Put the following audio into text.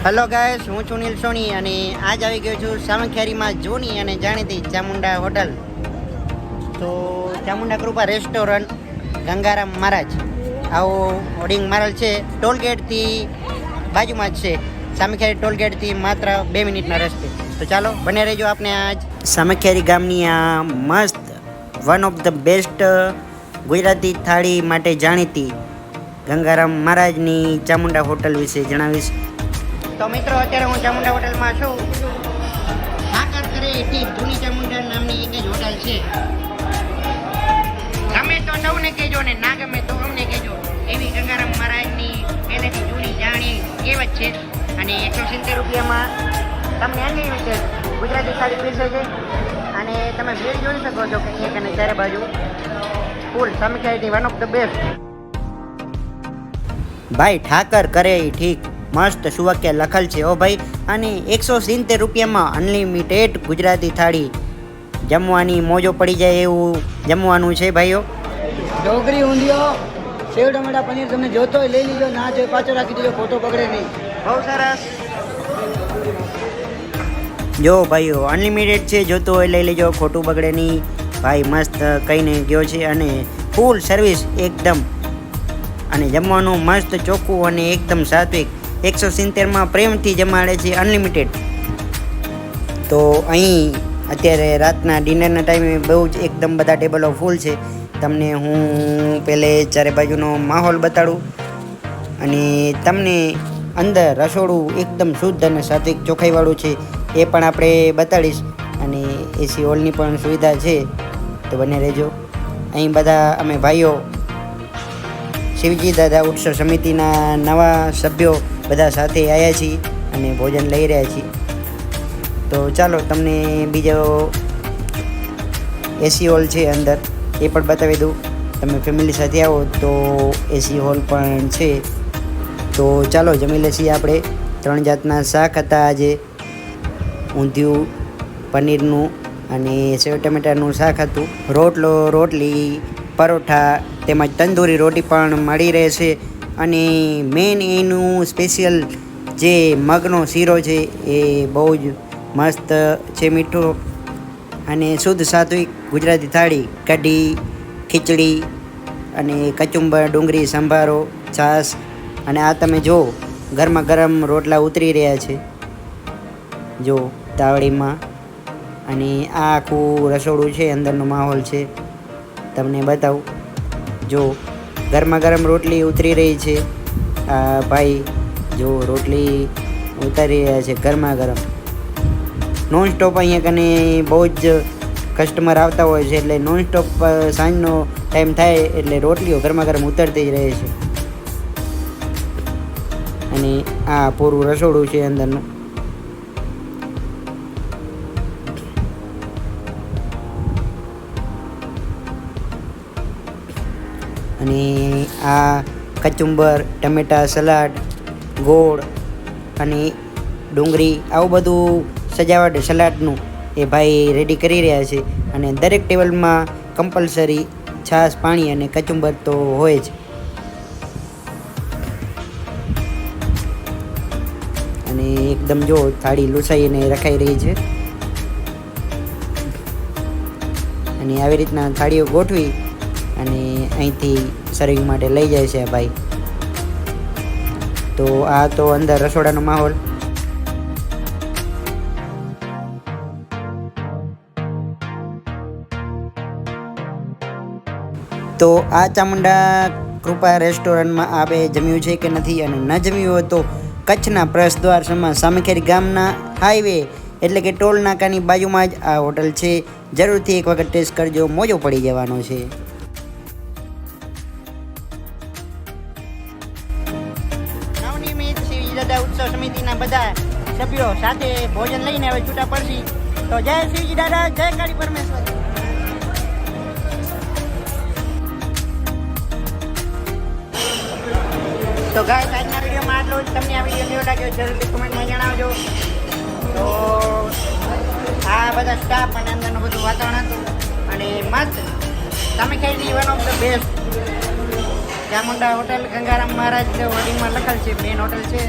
Hello guys, હું છું નીલ સોની અને આજ આવી ગયો છું સામખિયારીમાં જૂની અને જાણીતી ચામુંડા હોટલ. તો ચામુંડા કૃપા રેસ્ટોરન્ટ ગંગારામ મહારાજ આવો હોર્ડિંગ મારેલ છે. ટોલગેટથી બાજુમાં જ છે. સામખિયારી ટોલગેટથી માત્ર 2 મિનિટના રસ્તે. તો ચાલો બને રહેજો. આપણે આજ સામખિયારી ગામની આ મસ્ત one of the best Gujarati થાળી માટે જાણીતી ગંગારામ મહારાજની ચામુંડા હોટલ વિશે જણાવીશ. તો મિત્રો, અત્યારે હું ચામુંડા હોટલમાં છું. ઠાકર કરે એથી જૂની ચામુંડા નામની એક જ હોટલ છે. ગમે તો સૌને કહેજો ને ના ગમે તો અમને કહેજો, એવી ગંગારામ મહારાજની પહેલેથી જૂની જાણી કહેવત છે. અને 170 રૂપિયામાં તમને અનલિમિટેડ ગુજરાતી થાળી પીરસે છે. અને તમે ભીડ જોઈ શકો છો કે એક અને ચારે બાજુ ફૂલ. Samakhiali one of the best. ભાઈ ઠાકર કરે ઠીક મસ્ત સુવાક્ય લખેલ છે ઓ ભાઈ. અને 170 રૂપિયામાં અનલિમિટેડ ગુજરાતી થાળી. જમવાની મોજો પડી જાય એવું જમવાનું છે ભાઈઓ. ઢોકળી, ઊંધિયો, સેવ ટમેટા, પનીર તમને જોતો હોય લઈ લીજો, ના જોઈએ પાછો રાખી દેજો, ફોટો પકડે નહીં. બહુ સરસ. જો ભાઈઓ, અનલિમિટેડ છે, જોતો હોય લઈ લેજો, ખોટું બગડે નહીં. ભાઈ મસ્ત કહીને ગયો છે અને ફૂલ સર્વિસ એકદમ. અને જમવાનું મસ્ત ચોખ્ખું અને એકદમ સાત્વિક. 170માં પ્રેમથી જમાડે છે, અનલિમિટેડ. તો અહીં અત્યારે રાતના ડિનરના ટાઈમે બહુ જ એકદમ બધા ટેબલો ફૂલ છે. તમને હું પહેલે ચારે બાજુનો માહોલ બતાડું અને તમને અંદર રસોડું એકદમ શુદ્ધ અને સાત્વિક ચોખ્ખાઈવાળું છે એ પણ આપણે બતાડીશ. અને એસી હોલની પણ સુવિધા છે, તો બને રહેજો. અહીં બધા અમે ભાઈઓ શિવજી દાદા ઉત્સવ સમિતિના નવા સભ્યો બધા સાથે આવ્યા છીએ અને ભોજન લઈ રહ્યા છીએ. તો ચાલો તમને બીજો એસી હોલ છે અંદર, એ પણ બતાવી દઉં. તમે ફેમિલી સાથે આવો તો એસી હોલ પણ છે. તો ચાલો જમી લઈએ આપણે. 3 જાતના શાક હતા આજે. ઊંધિયું, પનીરનું અને સેવ ટમેટાનું શાક હતું. રોટલો, રોટલી, પરોઠા તેમજ તંદૂરી રોટી પણ મળી રહેશે. અને મેઇન એનું સ્પેશિયલ જે મગનો શીરો છે એ બહુ જ મસ્ત છે, મીઠો અને શુદ્ધ સાત્વિક ગુજરાતી થાળી. કઢી, ખીચડી અને કચુંબર, ડુંગળી, સંભારો, છાશ. અને આ તમે જો ગરમા ગરમ રોટલા ઉતરી રહ્યા છે જો તાવડીમાં. અને આ આખું રસોડું છે, અંદરનો માહોલ છે, તમને બતાવું. જો ગરમા ગરમ રોટલી ઉતરી રહી છે. આ ભાઈ જો રોટલી ઉતારી રહ્યા છે ગરમા ગરમ. નોન સ્ટોપ અહીંયા કને બહુ જ કસ્ટમર આવતા હોય છે, એટલે નોન સ્ટોપ સાંજનો ટાઈમ થાય એટલે રોટલીઓ ગરમા ગરમ ઉતરતી જ રહે છે. અને આ પૂરું રસોડું છે અંદરનું. અને આ કચુંબર, ટમેટા, સલાડ, ગોળ અને ડુંગળી આવું બધું સજાવટ સલાડનું એ ભાઈ રેડી કરી રહ્યા છે. અને દરેક ટેબલમાં કમ્પલસરી છાશ, પાણી અને કચુંબર તો હોય જ. અને એકદમ જો થાળી લૂછાઈને રખાઈ રહી છે. અને આવી રીતના થાળીઓ ગોઠવી અને અહીંથી સર્વિંગ માટે લઈ જાય છે ભાઈ. તો આ તો અંદર રસોડાનો માહોલ. તો આ ચામુંડા કૃપા રેસ્ટોરન્ટમાં આપે જમ્યું છે કે નથી, અને ન જમ્યું હોય તો કચ્છના પ્રવેશદ્વાર સમા સામખિયારી ગામના હાઈવે એટલે કે ટોલ નાકાની બાજુમાં જ આ હોટલ છે. જરૂરથી એક વખત ટેસ્ટ કરજો, મોજો પડી જવાનો છે. નવનિર્મિત શિવજી દાદા ઉત્સવ સમિતિના બધા સભ્યો સાથે ભોજન લઈને હવે છૂટા પડશી. તો જય શિવજી દાદા, જય કાળી પરમેશ્વર. તો ગાઈસ, આજના વિડીયોમાં આટલું જ. તમને આ વિડીયો કેવો લાગ્યો જરૂરથી કમેન્ટમાં જણાવજો. તો આ બધા સ્ટાફ અને અંદરનું બધું વાતાવરણ હતું અને મસ્ત Samakhiali one of the best Chamunda hotel Gangaram Maharaj હોર્ડિંગમાં લખેલ છે. મેઇન હોટલ છે.